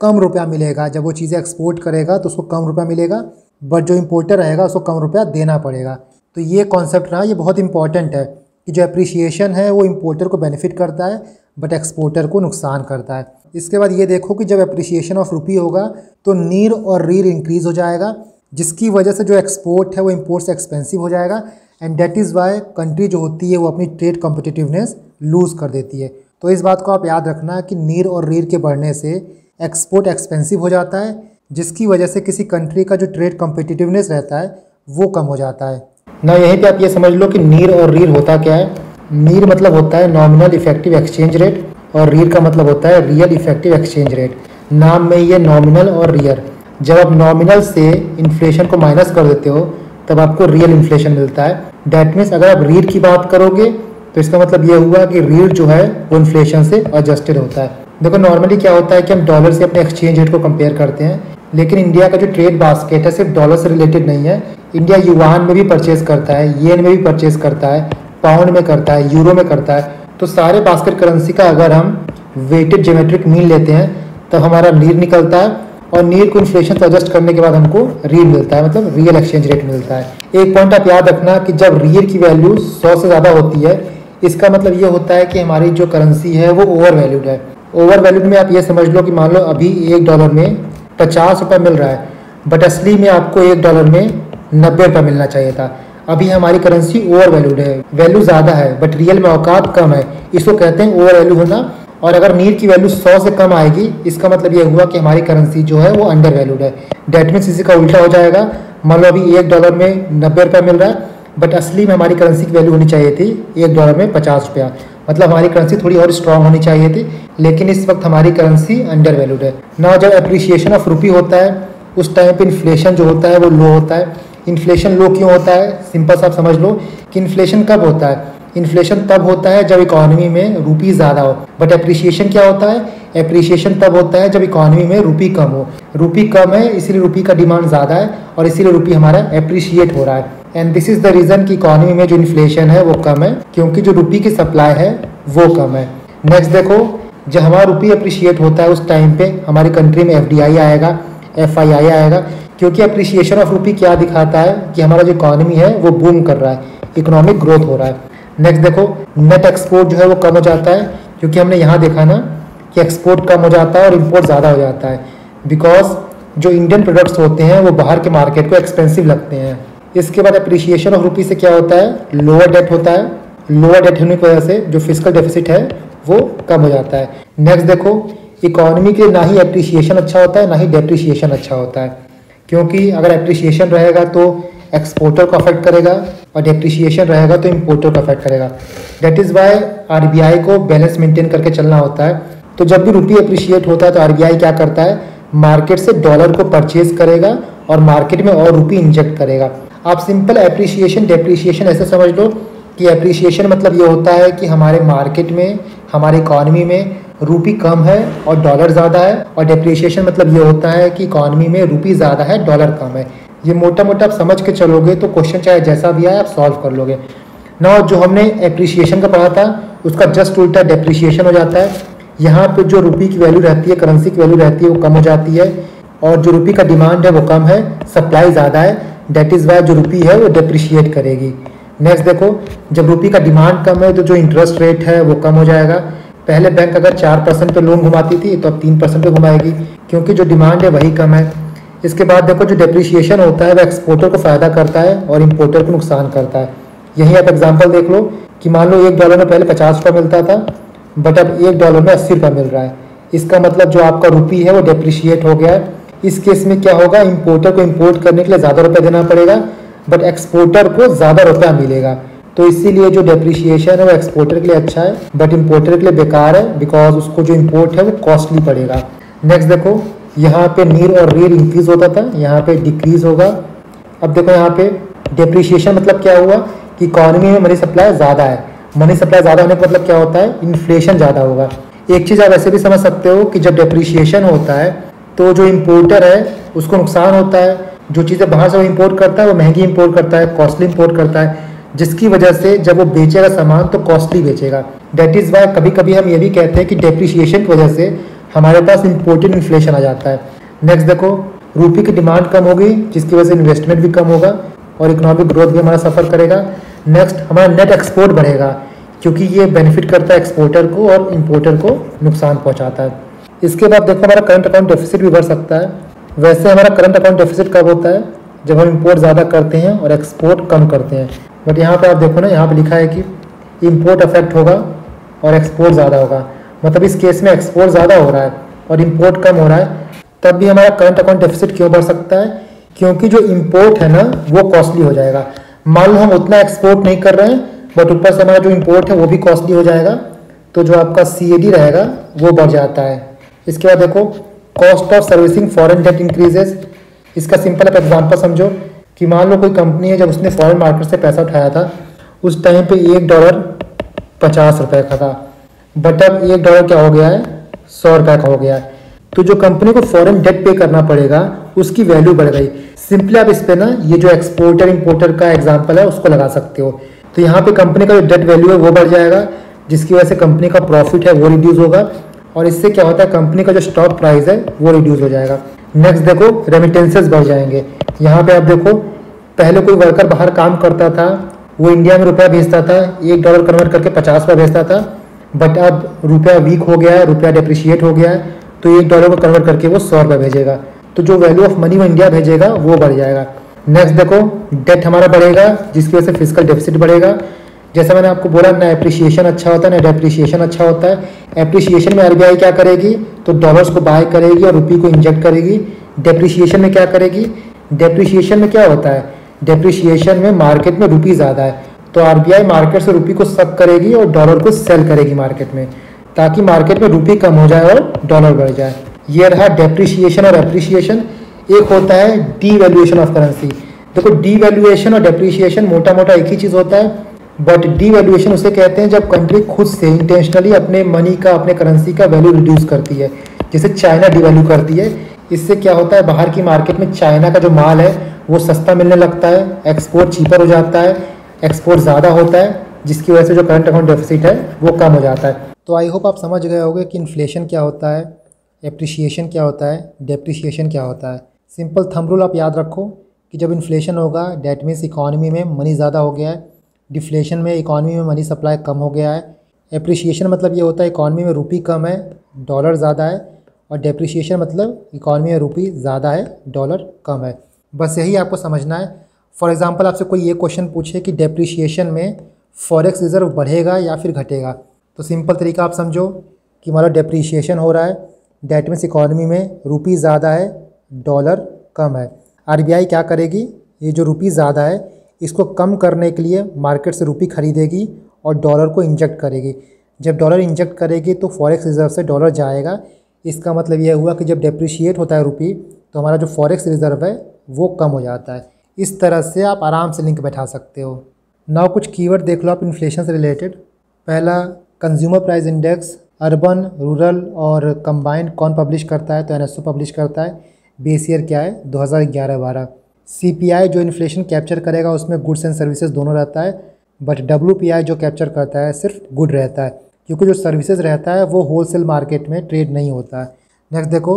कम रुपया मिलेगा, जब वो चीज़ें एक्सपोर्ट करेगा तो उसको कम रुपया मिलेगा, बट जो इम्पोर्टर रहेगा उसको कम रुपया देना पड़ेगा। तो ये कॉन्सेप्ट रहा, ये बहुत इंपॉर्टेंट है कि जो एप्रिसिएशन है वो इम्पोर्टर को बेनिफिट करता है बट एक्सपोर्टर को नुकसान करता है। इसके बाद ये देखो कि जब एप्रिसिएशन ऑफ रुपी होगा तो नीर और रीर इंक्रीज़ हो जाएगा, जिसकी वजह से जो एक्सपोर्ट है वो इम्पोर्ट से एक्सपेंसिव हो जाएगा, and that is why country जो होती है वो अपनी ट्रेड कॉम्पिटिटिवनेस लूज़ कर देती है। तो इस बात को आप याद रखना कि नीर और रीर के बढ़ने से एक्सपोर्ट एक्सपेंसिव हो जाता है, जिसकी वजह से किसी कंट्री का जो ट्रेड कॉम्पिटिटिवनेस रहता है वो कम हो जाता है ना। यहीं पे आप ये समझ लो कि नीर और रीर होता क्या है। नीर मतलब होता है नॉमिनल इफेक्टिव एक्सचेंज रेट और रीर का मतलब होता है रियल इफेक्टिव एक्सचेंज रेट। नाम में ये नॉमिनल और रियर, जब आप नॉमिनल से इन्फ्लेशन को माइनस कर देते हो तब आपको रियल इन्फ्लेशन मिलता है। डैट मीन्स अगर आप रीर की बात करोगे तो इसका मतलब ये हुआ कि रीर जो है वो इन्फ्लेशन से एडजस्टेड होता है। देखो नॉर्मली क्या होता है कि हम डॉलर से अपने एक्सचेंज रेट को कंपेयर करते हैं, लेकिन इंडिया का जो ट्रेड बास्केट है सिर्फ डॉलर से रिलेटेड नहीं है। इंडिया युआन में भी परचेज करता है, येन में भी परचेज करता है, पाउंड में करता है, यूरो में करता है। तो सारे बास्केट करेंसी का अगर हम वेटेड ज्योमेट्रिक मीन लेते हैं तब हमारा नीर निकलता है, और नीर को इन्फ्लेशन से एडजस्ट करने के बाद हमको रीर मिलता है, मतलब रियल एक्सचेंज रेट मिलता है। एक पॉइंट आप याद रखना कि जब रीर की वैल्यू 100 से ज़्यादा होती है इसका मतलब ये होता है कि हमारी जो करेंसी है वो ओवर वैल्यूड है। ओवर वैल्यूड में आप ये समझ लो कि मान लो अभी $1 में 50 रुपये मिल रहा है, बट असली में आपको $1 में 90 रुपये मिलना चाहिए था। अभी हमारी करेंसी ओवर वैल्यूड है, वैल्यू ज़्यादा है बट रियल में औकात कम है, इसको कहते हैं ओवर वैल्यू होना। और अगर नीर की वैल्यू 100 से कम आएगी इसका मतलब ये हुआ कि हमारी करेंसी जो है वो अंडर वैल्यूड है। डैट मीन्स इसी का उल्टा हो जाएगा। मान लो अभी $1 में 90 रुपये मिल रहा है, बट असली में हमारी करेंसी की वैल्यू होनी चाहिए थी $1 में 50 रुपया, मतलब हमारी करेंसी थोड़ी और स्ट्रांग होनी चाहिए थी, लेकिन इस वक्त हमारी करेंसी अंडर वैल्यूड है ना। जब एप्रिसिएशन ऑफ रुपी होता है उस टाइम पे इन्फ्लेशन जो होता है वो लो होता है। इन्फ्लेशन लो क्यों होता है? सिंपल सा आप समझ लो कि इन्फ्लेशन कब होता है। इन्फ्लेशन तब होता है जब इकोनॉमी में रुपी ज़्यादा हो, बट एप्रिसिएशन क्या होता है? एप्रिसिएशन तब होता है जब इकोनॉमी में रुपी कम हो। रुपी कम है इसीलिए रुपी का डिमांड ज़्यादा है और इसीलिए रुपी हमारा एप्रिशिएट हो रहा है। And this is the reason कि इकोनॉमी में जो इन्फ्लेशन है वो कम है, क्योंकि जो रुपी की सप्लाई है वो कम है। नेक्स्ट देखो, जब हमारा रुपी अप्रिशिएट होता है उस टाइम पे हमारी कंट्री में FDI आएगा, FII आएगा, क्योंकि अप्रिसिएशन ऑफ रुपी क्या दिखाता है कि हमारा जो इकोनॉमी है वो बूम कर रहा है, इकोनॉमिक ग्रोथ हो रहा है। नेक्स्ट देखो, नेट एक्सपोर्ट जो है वो कम हो जाता है, क्योंकि हमने यहाँ देखा ना कि एक्सपोर्ट कम हो जाता है और इम्पोर्ट ज़्यादा हो जाता है, बिकॉज जो इंडियन प्रोडक्ट्स होते हैं वो बाहर के मार्केट को एक्सपेंसिव लगते हैं। इसके बाद अप्रिसिएशन ऑफ रुपी से क्या होता है? लोअर डेट होता है। लोअर डेट होने की वजह से जो फिजिकल डेफिसिट है वो कम हो जाता है। नेक्स्ट देखो, इकोनॉमी के ना ही एप्रिसिएशन अच्छा होता है ना ही डेप्रिसिएशन अच्छा होता है, क्योंकि अगर एप्रिसिएशन रहेगा तो एक्सपोर्टर को अफेक्ट करेगा और डेप्रिसिएशन रहेगा तो इम्पोर्टर को अफेक्ट करेगा। दैट इज़ वाई RBI को बैलेंस मेंटेन करके चलना होता है। तो जब भी रुपी अप्रिशिएट होता है तो RBI क्या करता है? मार्केट से डॉलर को परचेज करेगा और मार्केट में और रुपी इंजेक्ट करेगा। आप सिंपल एप्रिसिएशन डेप्रिसिएशन ऐसे समझ लो कि एप्रिसिएशन मतलब ये होता है कि हमारे मार्केट में, हमारी इकोनॉमी में रुपी कम है और डॉलर ज़्यादा है, और डेप्रिसिएशन मतलब ये होता है कि इकोनॉमी में रुपी ज़्यादा है डॉलर कम है। ये मोटा मोटा आप समझ के चलोगे तो क्वेश्चन चाहे जैसा भी आए आप सॉल्व कर लोगे ना। जो हमने एप्रिसिएशन का पढ़ा था उसका जस्ट उल्टा डेप्रिसिएशन हो जाता है। यहाँ पे जो रुपी की वैल्यू रहती है, करेंसी की वैल्यू रहती है वो कम हो जाती है, और जो रुपी का डिमांड है वो कम है, सप्लाई ज़्यादा है। दैट इज़ वाई जो रुपी है वो डेप्रिशिएट करेगी। नेक्स्ट देखो, जब रुपी का डिमांड कम है तो जो इंटरेस्ट रेट है वो कम हो जाएगा। पहले बैंक अगर 4% पे लोन घुमाती थी तो अब 3% पे घुमाएगी, क्योंकि जो डिमांड है वही कम है। इसके बाद देखो, जो डेप्रिशिएशन होता है वो एक्सपोर्टर को फ़ायदा करता है और इम्पोर्टर को नुकसान करता है। यही आप एग्जांपल देख लो कि मान लो $1 में पहले 50 रुपये मिलता था, बट अब $1 में 80 रुपये मिल रहा है। इसका मतलब जो आपका रुपी है वो डेप्रिशिएट हो गया है। इस केस में क्या होगा? इम्पोर्टर को इम्पोर्ट करने के लिए ज़्यादा रुपये देना पड़ेगा, बट एक्सपोर्टर को ज़्यादा रुपया मिलेगा। तो इसीलिए जो डेप्रिशिएशन है वो एक्सपोर्टर के लिए अच्छा है बट इम्पोर्टर के लिए बेकार है, बिकॉज उसको जो इम्पोर्ट है वो कॉस्टली पड़ेगा। नेक्स्ट देखो, यहाँ पे नीर और रीर इंक्रीज होता था, यहाँ पे डिक्रीज होगा, अब देखो यहाँ पे डेप्रिसिएशन मतलब क्या हुआ कि इकॉनमी में मनी सप्लाई ज़्यादा है। मनी सप्लाई ज़्यादा होने का मतलब क्या होता है, इन्फ्लेशन ज़्यादा होगा। एक चीज़ आप ऐसे भी समझ सकते हो कि जब डेप्रिसिएशन होता है तो जो इम्पोर्टर है उसको नुकसान होता है। जो चीज़ें बाहर से वो इम्पोर्ट करता है वो महंगी इम्पोर्ट करता है, कॉस्टली इम्पोर्ट करता है, जिसकी वजह से जब वो बेचेगा सामान तो कॉस्टली बेचेगा। डेट इज़ वाई कभी कभी हम ये भी कहते हैं कि डेप्रिसिएशन की वजह से हमारे पास इम्पोर्टेड इन्फ्लेशन आ जाता है। नेक्स्ट देखो, रूपी की डिमांड कम होगी जिसकी वजह से इन्वेस्टमेंट भी कम होगा और इकोनॉमिक ग्रोथ भी हमारा सफ़र करेगा। नेक्स्ट, हमारा नेट एक्सपोर्ट बढ़ेगा क्योंकि ये बेनिफिट करता है एक्सपोर्टर को और इम्पोर्टर को नुकसान पहुंचाता है। इसके बाद देखो हमारा करंट अकाउंट डेफिसिट भी बढ़ सकता है। वैसे हमारा करंट अकाउंट डेफिसिट कब होता है, जब हम इम्पोर्ट ज़्यादा करते हैं और एक्सपोर्ट कम करते हैं। बट यहाँ पे आप देखो ना, यहाँ पे लिखा है कि इम्पोर्ट अफेक्ट होगा और एक्सपोर्ट ज़्यादा होगा। मतलब इस केस में एक्सपोर्ट ज़्यादा हो रहा है और इम्पोर्ट कम हो रहा है, तब भी हमारा करंट अकाउंट डेफिसिट क्यों बढ़ सकता है, क्योंकि जो इम्पोर्ट है ना वो कॉस्टली हो जाएगा। मान लो हम उतना एक्सपोर्ट नहीं कर रहे हैं बट ऊपर से हमारा जो इम्पोर्ट है वो भी कॉस्टली हो जाएगा, तो जो आपका CAD रहेगा वो बढ़ जाता है। इसके बाद देखो, cost of servicing foreign debt increases. इसका सिंपल आप एग्जांपल समझो कि मान लो कोई कंपनी है, जब उसने फॉरेन मार्केट से पैसा उठाया था उस टाइम पे $1 50 रुपये का था, बट अब $1 क्या हो गया है, 100 रुपये का हो गया है। तो जो कंपनी को फॉरेन डेट पे करना पड़ेगा उसकी वैल्यू बढ़ गई। सिंपली आप इस पे ना ये जो एक्सपोर्टर इंपोर्टर का एग्जांपल है उसको लगा सकते हो। तो यहाँ पे कंपनी का जो डेट वैल्यू है वो बढ़ जाएगा, जिसकी वजह से कंपनी का प्रॉफिट है वो रिड्यूस होगा और इससे क्या होता है, कंपनी का जो स्टॉक प्राइस है वो रिड्यूस हो जाएगा। नेक्स्ट देखो, रेमिटेंसेस बढ़ जाएंगे। यहाँ पे आप देखो, पहले कोई वर्कर बाहर काम करता था, वो इंडिया में रुपया भेजता था, $1 कन्वर्ट करके 50 रुपये भेजता था, बट अब रुपया वीक हो गया है, रुपया डेप्रिशिएट हो गया है, तो $1 को कन्वर्ट करके वो 100 रुपये भेजेगा, तो जो वैल्यू ऑफ मनी वो इंडिया भेजेगा वो बढ़ जाएगा। नेक्स्ट देखो, डेट हमारा बढ़ेगा जिसकी वजह से फिजिकल डेफिसिट बढ़ेगा। जैसे मैंने आपको बोला, ना एप्रिसिएशन अच्छा होता है ना डेप्रिसिएशन अच्छा होता है। एप्रिसिएशन में RBI क्या करेगी, तो डॉलर्स को बाय करेगी और रुपये को इंजेक्ट करेगी। डेप्रिसिएशन में क्या करेगी, डेप्रिसिएशन में क्या होता है, डेप्रिसिएशन में मार्केट में रुपये ज़्यादा है तो RBI मार्केट से रुपये को सक करेगी और डॉलर को सेल करेगी मार्केट में, ताकि मार्केट में रुपये कम हो जाए और डॉलर बढ़ जाए। ये रहा डेप्रिसिएशन और एप्रिसिएशन। एक होता है डीवैल्यूएशन ऑफ करेंसी। देखो, डीवैल्यूएशन और डेप्रिसिएशन मोटा मोटा एक ही चीज़ होता है, बट डीवैल्यूएशन उसे कहते हैं जब कंट्री खुद से इंटेंशनली अपने मनी का, अपने करेंसी का वैल्यू रिड्यूस करती है। जैसे चाइना डिवैल्यू करती है, इससे क्या होता है, बाहर की मार्केट में चाइना का जो माल है वो सस्ता मिलने लगता है, एक्सपोर्ट चीपर हो जाता है, एक्सपोर्ट ज़्यादा होता है, जिसकी वजह से जो करंट अकाउंट डेफिसिट है वो कम हो जाता है। तो आई होप आप समझ गए होंगे कि इन्फ्लेशन क्या होता है, एप्रिसिएशन क्या होता है, डेप्रिसिएशन क्या होता है। सिंपल थंब रूल आप याद रखो कि जब इन्फ्लेशन होगा डैट मीन्स इकॉनमी में मनी ज़्यादा हो गया है, डिफ्लेशन में इकॉनमी में मनी सप्लाई कम हो गया है, एप्रिसिएशन मतलब ये होता है इकॉनमी में रुपये कम है, डॉलर ज़्यादा है, और डेप्रिसिएशन मतलब इकॉनमी में रुपये ज़्यादा है, डॉलर कम है। बस यही आपको समझना है। फॉर एग्जांपल आपसे कोई ये क्वेश्चन पूछे कि डेप्रिसिएशन में फॉरेक्स रिजर्व बढ़ेगा या फिर घटेगा, तो सिंपल तरीका आप समझो कि मतलब डेप्रिसिएशन हो रहा है, डैट मीन्स इकॉनमी में रुपये ज़्यादा है, डॉलर कम है। RBI क्या करेगी, ये जो रुपये ज़्यादा है इसको कम करने के लिए मार्केट से रुपये खरीदेगी और डॉलर को इंजेक्ट करेगी। जब डॉलर इंजेक्ट करेगी तो फॉरेक्स रिजर्व से डॉलर जाएगा। इसका मतलब यह हुआ कि जब डेप्रिशिएट होता है रुपये तो हमारा जो फॉरेक्स रिजर्व है वो कम हो जाता है। इस तरह से आप आराम से लिंक बैठा सकते हो। नाउ कुछ कीवर्ड देख लो आप इन्फ्लेशन से रिलेटेड। पहला, consumer price index, urban, rural और कंबाइंड कौन पब्लिश करता है, तो NSO पब्लिश करता है। बेस ईयर क्या है, 2011-12। CPI जो इन्फ्लेशन कैप्चर करेगा उसमें गुड्स एंड सर्विसेज दोनों रहता है, बट WPI जो कैप्चर करता है सिर्फ गुड रहता है, क्योंकि जो सर्विसेज रहता है वो होलसेल मार्केट में ट्रेड नहीं होता है। नेक्स्ट देखो,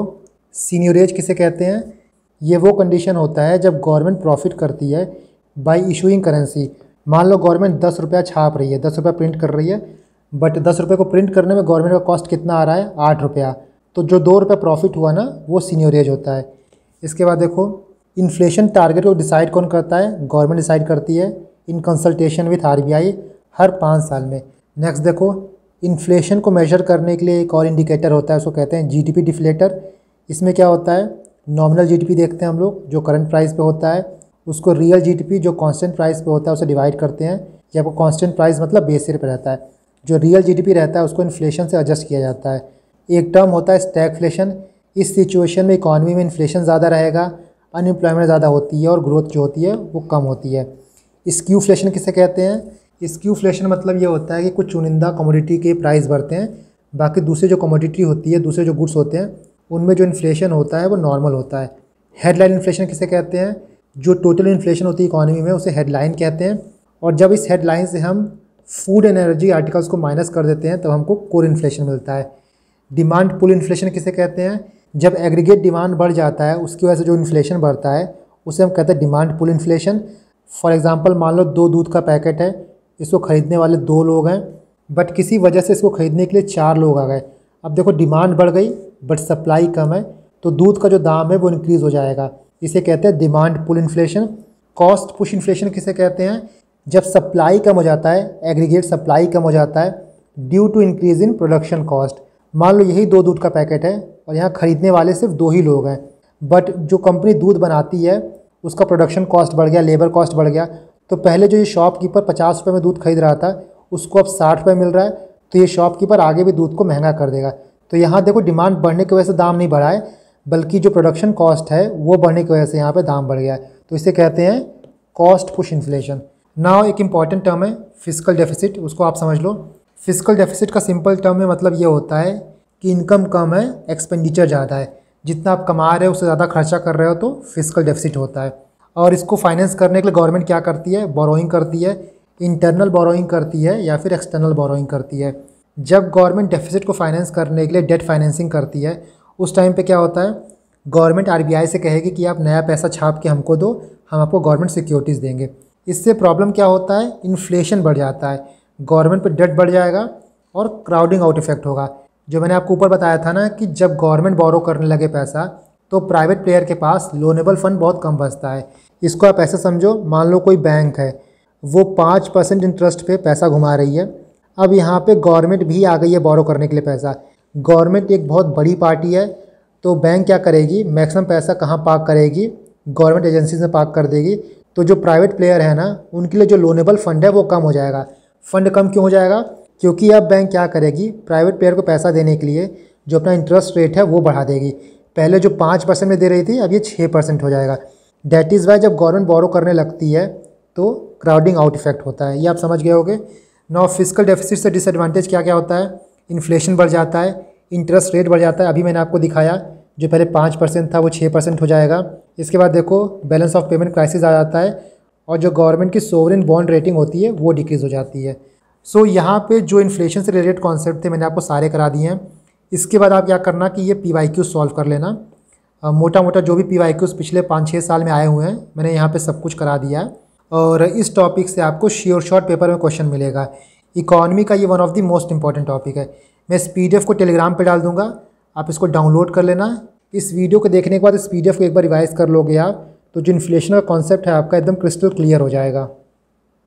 सीनियरेज किसे कहते हैं, ये वो कंडीशन होता है जब गवर्नमेंट प्रॉफिट करती है बाय इशूइंग करेंसी। मान लो गवर्नमेंट 10 रुपया छाप रही है, 10 रुपया प्रिंट कर रही है, बट 10 रुपये को प्रिंट करने में गवर्नमेंट का कॉस्ट कितना आ रहा है, 8 रुपया, तो जो 2 रुपया प्रॉफिट हुआ ना वो सीनियरेज होता है। इसके बाद देखो, इन्फ्लेशन टारगेट को डिसाइड कौन करता है, गवर्नमेंट डिसाइड करती है इन कंसल्टेशन विथ RBI हर 5 साल में। नेक्स्ट देखो, इन्फ्लेशन को मेजर करने के लिए एक और इंडिकेटर होता है, उसको कहते हैं GDP डिफ्लेटर। इसमें क्या होता है, नॉमिनल GDP देखते हैं हम लोग जो करंट प्राइस पे होता है, उसको रियल GDP जो कांस्टेंट प्राइस पे होता है उसे डिवाइड करते हैं। ये आपको कांस्टेंट प्राइस मतलब बेस ईयर पे रहता है। जो रियल GDP रहता है उसको इन्फ्लेशन से एडजस्ट किया जाता है। एक टर्म होता है स्टैगफ्लेशन। इस सिचुएशन में इकॉनमी में इन्फ्लेशन ज़्यादा रहेगा, अनएम्प्लॉयमेंट ज़्यादा होती है और ग्रोथ जो होती है वो कम होती है। स्क्यूफ्लेशन किसे कहते हैं? स्क्यूफ्लेशन मतलब ये होता है कि कुछ चुनिंदा कमोडिटी के प्राइस बढ़ते हैं, बाकी दूसरी जो कमोडिटी होती है, दूसरे जो गुड्स होते हैं, उनमें जो इन्फ्लेशन होता है वो नॉर्मल होता है। हेडलाइन इन्फ्लेशन किसे कहते हैं? जो टोटल इन्फ्लेशन होती है इकॉनमी में उसे हेडलाइन कहते हैं। और जब इस हेडलाइन से हम फूड एंड एनर्जी आर्टिकल्स को माइनस कर देते हैं तब हमको कोर इन्फ्लेशन मिलता है। डिमांड पुल इन्फ्लेशन किसे कहते हैं? जब एग्रीगेट डिमांड बढ़ जाता है उसकी वजह से जो इन्फ्लेशन बढ़ता है उसे हम कहते हैं demand pull inflation. For example मान लो 2 दूध का पैकेट है, इसको ख़रीदने वाले 2 लोग हैं, बट किसी वजह से इसको ख़रीदने के लिए 4 लोग आ गए। अब देखो डिमांड बढ़ गई बट सप्लाई कम है, तो दूध का जो दाम है वो इंक्रीज़ हो जाएगा। इसे कहते हैं demand pull inflation. Cost push inflation किसे कहते हैं? जब सप्लाई कम हो जाता है, एग्रीगेट सप्लाई कम हो जाता है due to increase in production cost. मान लो यही 2 दूध का पैकेट है और यहाँ ख़रीदने वाले सिर्फ 2 ही लोग हैं, बट जो कंपनी दूध बनाती है उसका प्रोडक्शन कॉस्ट बढ़ गया, लेबर कॉस्ट बढ़ गया, तो पहले जो ये शॉपकीपर 50 रुपये में दूध खरीद रहा था उसको अब 60 रुपये मिल रहा है, तो ये शॉपकीपर आगे भी दूध को महंगा कर देगा। तो यहाँ देखो डिमांड बढ़ने की वजह से दाम नहीं बढ़ा है, बल्कि जो प्रोडक्शन कॉस्ट है वो बढ़ने की वजह से यहाँ पे दाम बढ़ गया है। तो इसे कहते हैं कॉस्ट पुश इन्फ्लेशन। नाउ एक इम्पॉर्टेंट टर्म है फिस्कल डेफिसिट, उसको आप समझ लो। फिस्कल डेफिसिट का सिंपल टर्म में मतलब ये होता है कि इनकम कम है, एक्सपेंडिचर ज़्यादा है, जितना आप कमा रहे हो उससे ज़्यादा खर्चा कर रहे हो तो फिस्कल डेफिसिट होता है। और इसको फाइनेंस करने के लिए गवर्नमेंट क्या करती है? बोरोइंग करती है, इंटरनल बोरोइंग करती है या फिर एक्सटर्नल बोरोइंग करती है। जब गवर्नमेंट डेफिसिट को फाइनेंस करने के लिए डेट फाइनेंसिंग करती है उस टाइम पे क्या होता है? गवर्नमेंट आरबीआई से कहेगी कि आप नया पैसा छाप के हमको दो, हम आपको गवर्नमेंट सिक्योरिटीज़ देंगे। इससे प्रॉब्लम क्या होता है? इन्फ्लेशन बढ़ जाता है, गवर्नमेंट पे डेट बढ़ जाएगा और क्राउडिंग आउट इफेक्ट होगा। जो मैंने आपको ऊपर बताया था ना कि जब गवर्नमेंट बोरो करने लगे पैसा तो प्राइवेट प्लेयर के पास लोनेबल फंड बहुत कम बचता है। इसको आप ऐसे समझो, मान लो कोई बैंक है, वो 5% इंटरेस्ट पे पैसा घुमा रही है। अब यहाँ पे गवर्नमेंट भी आ गई है बोरो करने के लिए पैसा। गवर्नमेंट एक बहुत बड़ी पार्टी है, तो बैंक क्या करेगी? मैक्सिमम पैसा कहाँ पार्क करेगी? गवर्नमेंट एजेंसीज में पार्क कर देगी। तो जो प्राइवेट प्लेयर है ना, उनके लिए जो लोनेबल फंड है वो कम हो जाएगा। फंड कम क्यों हो जाएगा? क्योंकि अब बैंक क्या करेगी? प्राइवेट प्लेयर को पैसा देने के लिए जो अपना इंटरेस्ट रेट है वो बढ़ा देगी। पहले जो 5% में दे रही थी अब ये 6% हो जाएगा। डैट इज़ वाई जब गवर्नमेंट बोरो करने लगती है तो क्राउडिंग आउट इफेक्ट होता है। ये आप समझ गए होगे। नाउ फिस्कल डेफिसिट से डिसएडवांटेज क्या क्या होता है? इन्फ्लेशन बढ़ जाता है, इंटरेस्ट रेट बढ़ जाता है, अभी मैंने आपको दिखाया, जो पहले 5% था वो 6% हो जाएगा। इसके बाद देखो बैलेंस ऑफ पेमेंट क्राइसिस आ जाता है और जो गवर्नमेंट की सोवरेन बॉन्ड रेटिंग होती है वो डिक्रीज़ हो जाती है। सो यहाँ पे जो इन्फ्लेशन से रिलेटेड कॉन्सेप्ट थे मैंने आपको सारे करा दिए हैं। इसके बाद आप क्या करना कि ये PYQ सॉल्व कर लेना। मोटा मोटा जो भी PYQs पिछले 5-6 साल में आए हुए हैं मैंने यहाँ पे सब कुछ करा दिया है। और इस टॉपिक से आपको श्योर शॉर्ट पेपर में क्वेश्चन मिलेगा। इकॉनमी का ये one of the most important topic है। मैं इस PDF को टेलीग्राम पे डाल दूँगा, आप इसको डाउनलोड कर लेना। इस वीडियो को देखने के बाद इस PDF को एक बार रिवाइज़ कर लोगे आप, तो जो इन्फ्लेशन का कॉन्सेप्ट है आपका एकदम क्रिस्टल क्लियर हो जाएगा।